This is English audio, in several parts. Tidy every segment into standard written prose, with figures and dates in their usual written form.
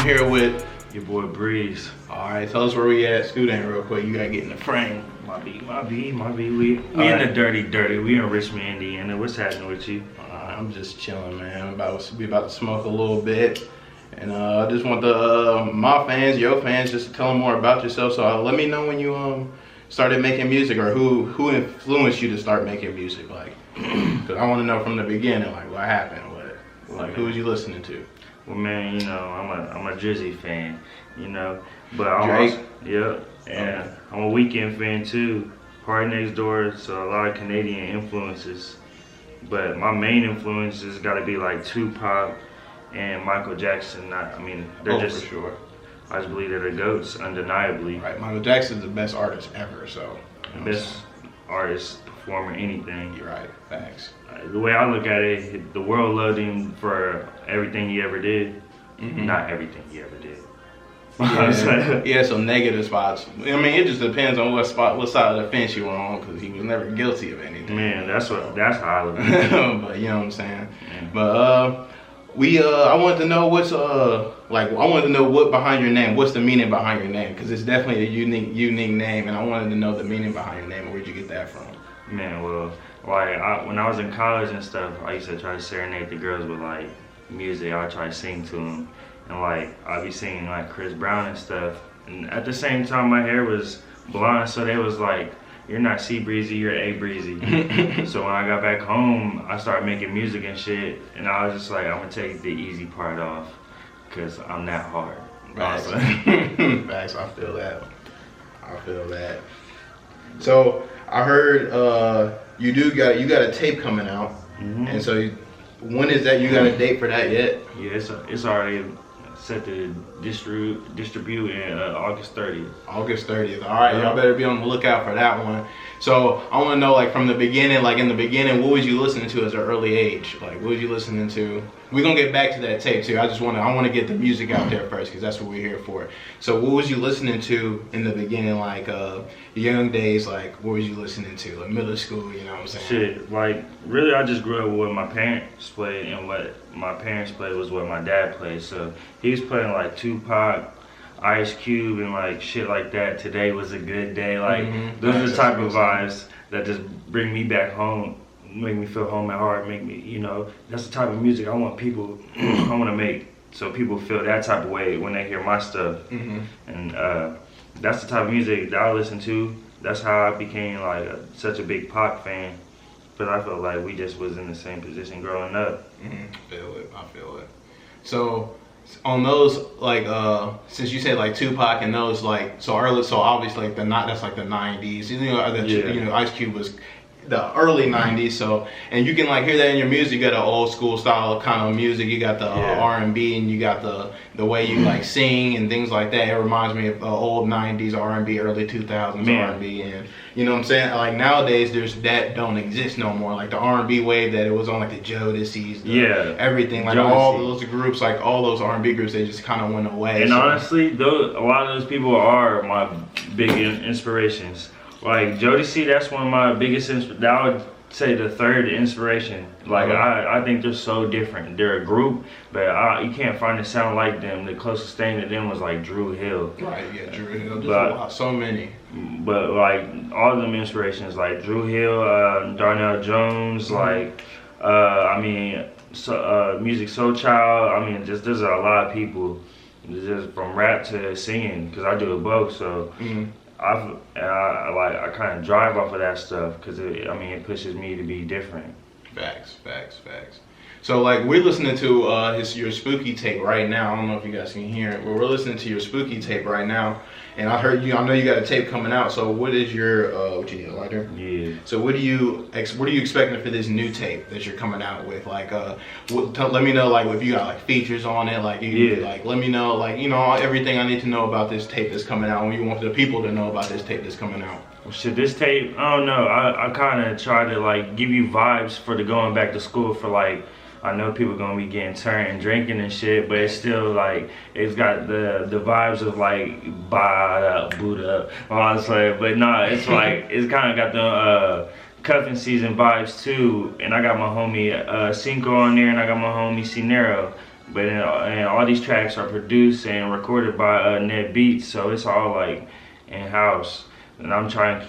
here with your boy Breeze. Alright, tell us where we at. Scoot in real quick. You gotta get in the frame. My B. We in the dirty. We in Richmond, Indiana. What's happening with you? I'm just chilling, man. We about to smoke a little bit. And I just want my fans, your fans, just to tell them more about yourself. So let me know when you started making music, or who influenced you to start making music, like, because I want to know from the beginning, like, what happened, who was you listening to? Well, man, you know, I'm a Drizzy fan, you know, but I'm Drake? also, yeah, and I'm a Weekend fan too. Party Next Door, so a lot of Canadian influences, but my main influences got to be like Tupac and Michael Jackson. They're just, for sure. I just believe they're the GOATs, undeniably. Right, Michael Jackson's the best artist ever, so. Best artist, performer, anything. You're right, thanks. The way I look at it, the world loved him for everything he ever did. Mm-hmm. Not everything he ever did. Yeah, he had some negative spots. I mean, it just depends on what side of the fence you were on, because he was never guilty of anything. Man, that's how I look at it. But you know what I'm saying? Yeah. But I wanted to know what behind your name. What's the meaning behind your name? Because it's definitely a unique name, and I wanted to know the meaning behind your name. Where'd you get that from? Man, well, like when I was in college and stuff, I used to try to serenade the girls with like music. I would try to sing to them, and like I'd be singing like Chris Brown and stuff. And at the same time, my hair was blonde, so they was like, "You're not C-Breezy, you're A.Breezy." So when I got back home, I started making music and shit, and I was just like, I'm gonna take the easy part off, cause I'm that hard. Facts. Facts. I feel that. So I heard you got a tape coming out, and so when is that? You got a date for that yet? Yeah, it's already set to distribute in August 30th. August 30th. All right, y'all better be on the lookout for that one. So I want to know, like, from the beginning, like in the beginning, what was you listening to as an early age? Like, what was you listening to? We're gonna get back to that tape too. I want to get the music out there first, because that's what we're here for. So what was you listening to in the beginning, like young days? Like, what was you listening to, like middle school? You know what I'm saying? Shit, like really, I just grew up with what my parents played, and what my parents played was what my dad played. So he was playing like Tupac, Ice Cube, and like shit like that. Today was a good day. Like those are the type of vibes that just bring me back home, make me feel home at heart, make me, you know, that's the type of music I want people, I want to make, so people feel that type of way when they hear my stuff. And that's the type of music that I listen to. That's how I became like such a big Pac fan, but I felt like we just was in the same position growing up. I feel it. So on those, like, since you said like Tupac and those, like, so obviously like that's like the 90s. You know, Ice Cube was the early 90s. So, and you can like hear that in your music. You got an old school style kind of music. You got the R&B, and you got the way you like sing and things like that. It reminds me of old 90s R&B, early 2000s R&B, and you know what I'm saying? Like nowadays, that don't exist no more. Like the R&B wave that it was on, like the Jodeci's, everything, like Jodeci. All those groups, like all those R&B groups, they just kind of went away. And honestly, a lot of those people are my big inspirations. Like Jodeci, that's one of my biggest I would say the third inspiration. Like I think they're so different. They're a group, but you can't find a sound like them. The closest thing to them was like Drew Hill. Right, yeah, Drew Hill. There's so many. But like all of them inspirations, like Drew Hill, Darnell Jones, like Music Soul Child. I mean, just there's a lot of people, just from rap to singing, because I do it both. So. I kind of drive off of that stuff, because it pushes me to be different. Facts. So like we're listening to your Spooky tape right now. I don't know if you guys can hear it, but we're listening to your Spooky tape right now. And I know you got a tape coming out. So what is your what you need, a lighter? Yeah. So what are you expecting for this new tape that you're coming out with? Like let me know, like, if you got like features on it, like like let me know, like, you know, everything I need to know about this tape that's coming out, and you want the people to know about this tape that's coming out. Well, shit, this tape, I don't know. I kind of try to like give you vibes for the going back to school, for like, I know people gonna be getting turned and drinking and shit, but it's still like, it's got the vibes of like bad up, boot up, honestly. But nah, it's like, it's kind of got the cuffing season vibes too. And I got my homie Cinco on there, and I got my homie Cinero. But and all these tracks are produced and recorded by Net Beats, so it's all like in house, and I'm trying to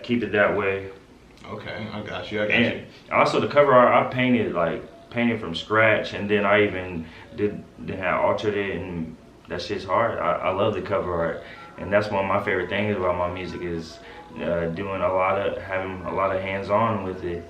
keep it that way. Okay, I got you. And also the cover art, I painted from scratch, and then I even altered it, and that shit's hard. I love the cover art, and that's one of my favorite things about my music is having a lot of hands-on with it.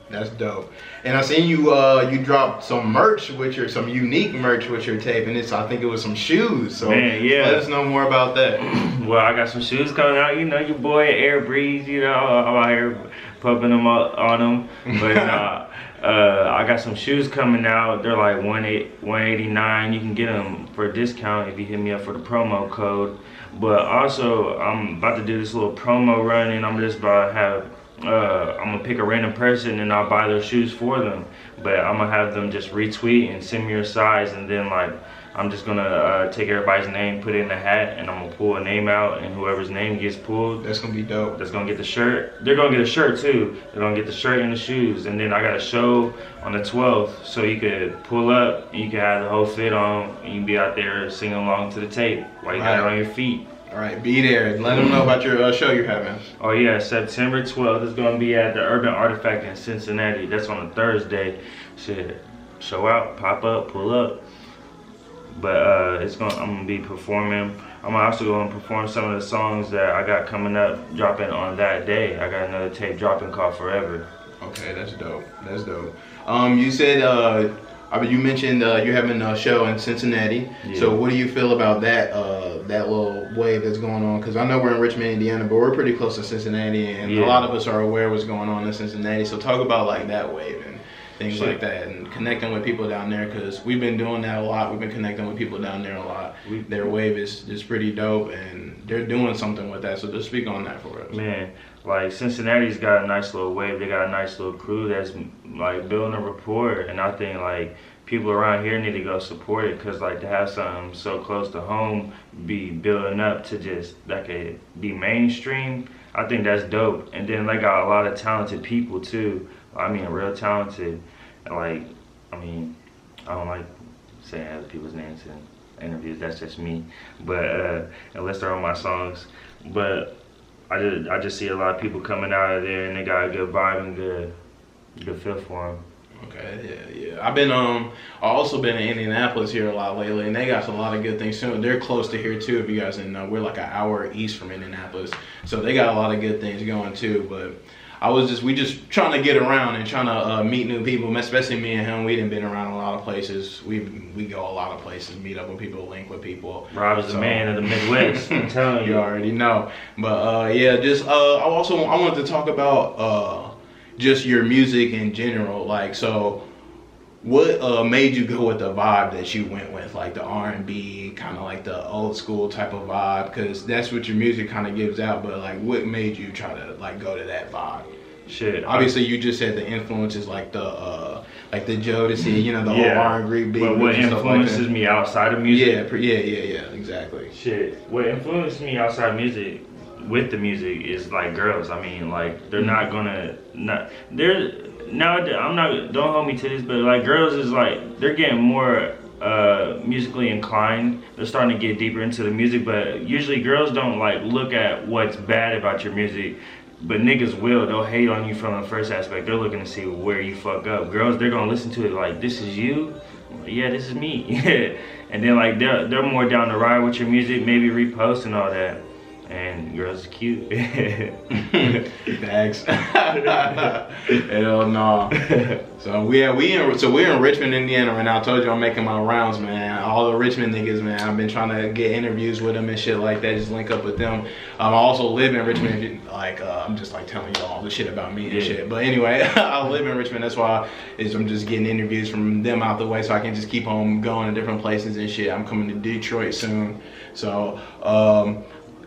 That's dope. And I seen you you dropped some merch with some unique merch with your tape, and I think it was some shoes. So man, yeah. Let us know more about that. Well, I got some shoes coming out. You know, your boy A.Breeze. You know, I'm out here pumping them up on them. But I got some shoes coming out. They're like $189. You can get them for a discount if you hit me up for the promo code. But also, I'm about to do this little promo run, and I'm just about to have. I'm gonna pick a random person and I'll buy those shoes for them, but I'm gonna have them just retweet and send me your size, and then like I'm just gonna take everybody's name, put it in a hat, and I'm gonna pull a name out, and whoever's name gets pulled, that's gonna be dope. That's gonna get the shirt. They're gonna get a shirt too. They're gonna get the shirt and the shoes, and then I got a show on the 12th, so you could pull up, and you can have the whole fit on, and you can be out there singing along to the tape while you got it on your feet. All right, be there. Let them know about your show you're having. Oh yeah, September 12th is gonna be at the Urban Artifact in Cincinnati. That's on a Thursday. Shit, show out, pop up, pull up. But I'm gonna be performing. I'm also gonna perform some of the songs that I got coming up, dropping on that day. I got another tape dropping called Forever. Okay, that's dope. That's dope. You said you mentioned you're having a show in Cincinnati. Yeah. So what do you feel about that little wave that's going on? Because I know we're in Richmond, Indiana, but we're pretty close to Cincinnati, and a lot of us are aware of what's going on in Cincinnati. So talk about like that wave and things like that, and connecting with people down there, because we've been doing that a lot. We've been connecting with people down there a lot. Their wave is pretty dope, and they're doing something with that. So just speak on that for us. Man, like Cincinnati's got a nice little wave. They got a nice little crew that's like building a rapport, and I think like people around here need to go support it, because like to have something so close to home be building up to just that could be mainstream, I think that's dope. And then they got a lot of talented people too. I mean, real talented. Like, I mean, I don't like saying other people's names in interviews. That's just me. But unless they're on my songs. But I just see a lot of people coming out of there, and they got a good vibe and good feel for them. Okay, yeah. I've also been in Indianapolis here a lot lately, and they got a lot of good things too. They're close to here too, if you guys didn't know. We're like an hour east from Indianapolis, so they got a lot of good things going too. But we just trying to get around and trying to meet new people, especially me and him. We done been around a lot of places. We go a lot of places, meet up with people, link with people. Rob is the man of the Midwest. I'm telling you. You already know. But yeah, I wanted to talk about just your music in general. Like, so what made you go with the vibe that you went with, like the R&B, kind of like the old school type of vibe? Because that's what your music kind of gives out, but like what made you try to like go to that vibe? Shit, obviously you just said the influences, like the Jodeci, you know, the whole R&B beat. But what influences me outside of music? Yeah, exactly. Shit, what influenced me outside of music with the music is like girls. I mean, like they're not gonna don't hold me to this, but like girls is like they're getting more musically inclined. They're starting to get deeper into the music, but usually girls don't like look at what's bad about your music, but niggas will. They'll hate on you from the first aspect. They're looking to see where you fuck up. Girls, they're gonna listen to it like, this is you? Yeah, this is me. And then like they're more down to ride with your music, maybe repost and all that. And girls are cute. Thanks. Hell no. So we're in Richmond, Indiana right now. I told you I'm making my rounds, man. All the Richmond niggas, man. I've been trying to get interviews with them and shit like that. Just link up with them. I also live in Richmond. Like I'm just like telling you all the shit about me and shit. But anyway, I live in Richmond. That's why I'm just getting interviews from them out the way, so I can just keep on going to different places and shit. I'm coming to Detroit soon. So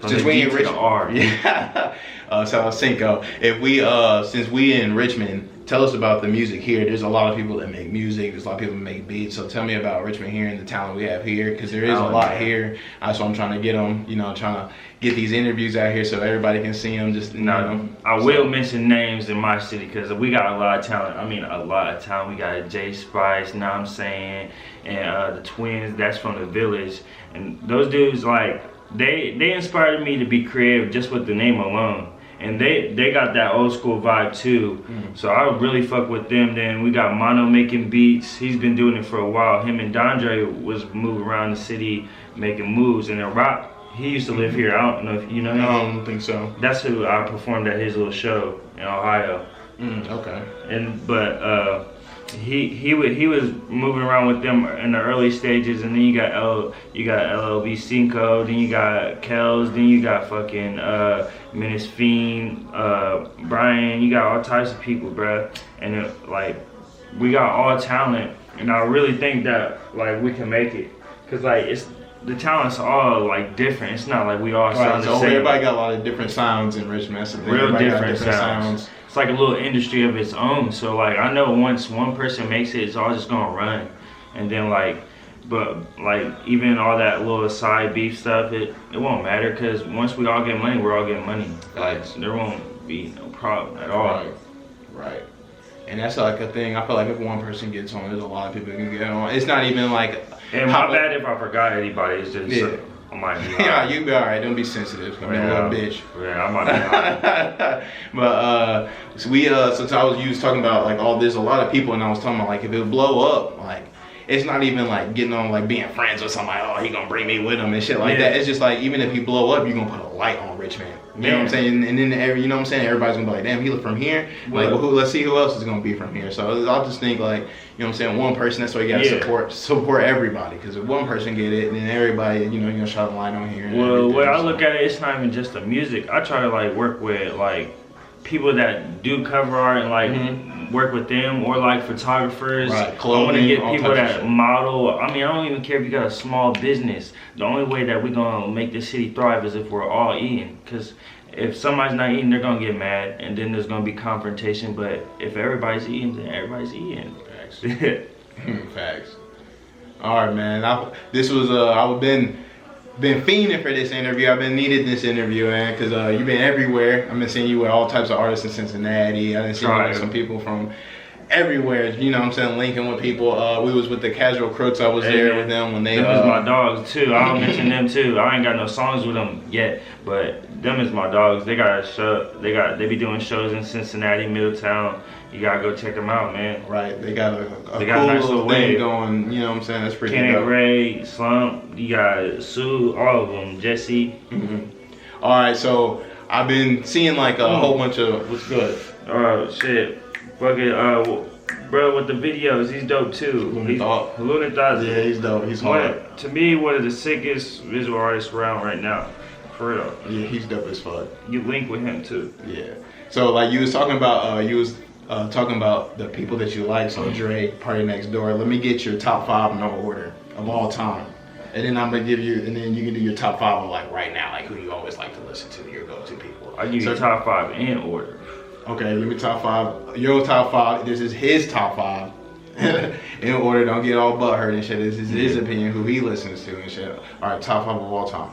since we in Richmond, R. yeah. So Cinco. If we since we in Richmond, tell us about the music here. There's a lot of people that make music. There's a lot of people that make beats. So tell me about Richmond here and the talent we have here, because there is a lot here. So I'm trying to get them, you know, trying to get these interviews out here so everybody can see them. Just, you know. I will mention names in my city because we got a lot of talent. I mean, a lot of talent. We got Jay Spice, know what I'm saying, and the Twins. That's from the Village, and those dudes, like, they inspired me to be creative just with the name alone. And they got that old school vibe too. So I really fuck with them. Then we got Mono making beats. He's been doing it for a while. Him and Dondre was moving around the city making moves. And then Rock, he used to live here. I don't know if you know him. I don't think so. That's who I performed at his little show in Ohio. Okay. And he was moving around with them in the early stages, and then you got LLB Cinco, then you got Kels, then you got fucking Menace Fiend, Brian. You got all types of people, bruh. And like, we got all talent, and I really think that like we can make it, cause like the talent's all like different. It's not like we all sound the same. Everybody got a lot of different sounds in Richmond. That's the thing. Real different sounds. It's like a little industry of its own. So like, I know once one person makes it, it's all just gonna run. And then like, but like, even all that little side beef stuff, it won't matter, because once we all get money, we're all getting money. Like, there won't be no problem at all. Right. And that's like a thing. I feel like if one person gets on, there's a lot of people who can get on. It's not even like. And my bad if I forgot anybody. It's just. I might be yeah, you be alright. Don't be sensitive. I'm a little bitch. Yeah, I might be But since you was talking about like all this, a lot of people, and I was talking about like if it blow up, like it's not even like getting on like being friends with somebody. Oh, he gonna bring me with him and shit like that. It's just like, even if you blow up, you're gonna put a light on Richmond. You know what I'm saying? And then you know what I'm saying? Everybody's gonna be like, damn, he from here. Like, well, let's see who else is gonna be from here. So I'll just think like, you know what I'm saying? One person, that's why you gotta support everybody. Because if one person get it, then everybody, you know, you're gonna shine a light on here. Well, when I look at it, it's not even just the music. I try to like work with like people that do cover art and like work with them, or like photographers. Right. Clothing, I want to get people that model. I mean, I don't even care if you got a small business. The only way that we're gonna make this city thrive is if we're all eating. Because if somebody's not eating, they're gonna get mad, and then there's gonna be confrontation. But if everybody's eating, then everybody's eating. Facts. Facts. All right, man. I've been fiending for this interview. I've been needed this interview, man, because you've been everywhere. I've been seeing you with all types of artists in Cincinnati. I've been seeing you with some people from everywhere, you know what I'm saying, linking with people. We was with the Casual Crooks. I was there with them when they... Them is my dogs, too. I'll mention them, too. I ain't got no songs with them yet, but them is my dogs. They got a show. They be doing shows in Cincinnati, Middletown. You gotta go check them out, man. Right. They got a cool nice little thing going, you know what I'm saying? That's pretty dope. Kenneth Ray, Slump, you got Sue, all of them, Jesse. All right, so I've been seeing like a whole bunch of... What's good? Oh, shit. Fucking, bro, with the videos, he's dope too. Lunar Thoughts. Yeah, he's dope. He's hard. To me, one of the sickest visual artists around right now. For real. Yeah, he's dope as fuck. You link with him too. Yeah. So like you was talking about, talking about the people that you like. So Drake, Party Next Door. Let me get your top 5 in no order of all time, and then I'm gonna give you, and then you can do your top 5 of like right now, like who you always like to listen to, your go-to people. I give you top 5 in order. Okay, let me top 5. Your top 5. This is his top 5 in order. Don't get all butthurt and shit. This is his opinion, who he listens to and shit. All right, top 5 of all time.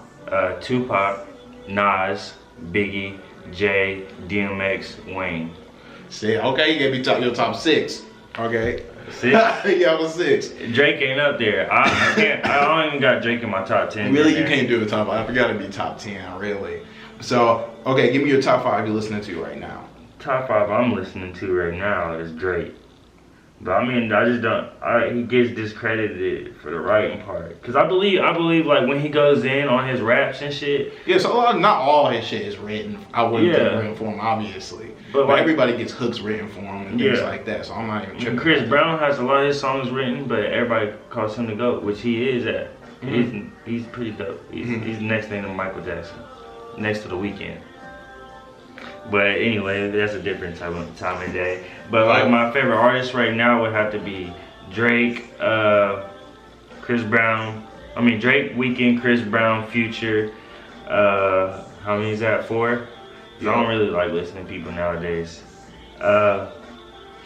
Tupac, Nas, Biggie, Jay, DMX, Wayne. See, okay, you gave me your top 6. Okay. 6? Yeah, I was 6. Drake ain't up there. I can't. I don't even got Drake in my top 10. Really, you can't do a top 5. I forgot to be top 10. Really. So, okay, give me your top 5 you're listening to right now. Top 5 I'm listening to right now is Drake. But I mean, I just don't. He gets discredited for the writing part. Cause I believe like when he goes in on his raps and shit. Yeah, so not all his shit is written. I wouldn't think written for him, obviously. But like, everybody gets hooks written for him and things like that. So I'm not even tripping. Chris Brown has a lot of his songs written, but everybody calls him the GOAT, which he is at. He's pretty dope. He's next thing to Michael Jackson, next to The Weeknd. But anyway, that's a different time of day. But like my favorite artist right now would have to be Drake, Chris Brown. I mean Drake, Weeknd, Chris Brown, Future. How many is that? 4? I don't really like listening to people nowadays.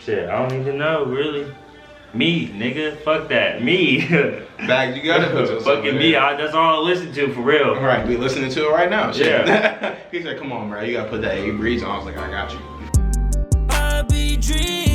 Shit, I don't even know, really. Me, nigga, fuck that. Me. Bags, you gotta put yourself fucking me. That's all I listen to, for real. All right, we listening to it right now. Shit. Yeah. He said, come on, bro, you gotta put that A.Breeze on. I was like, I got you. I be dreaming.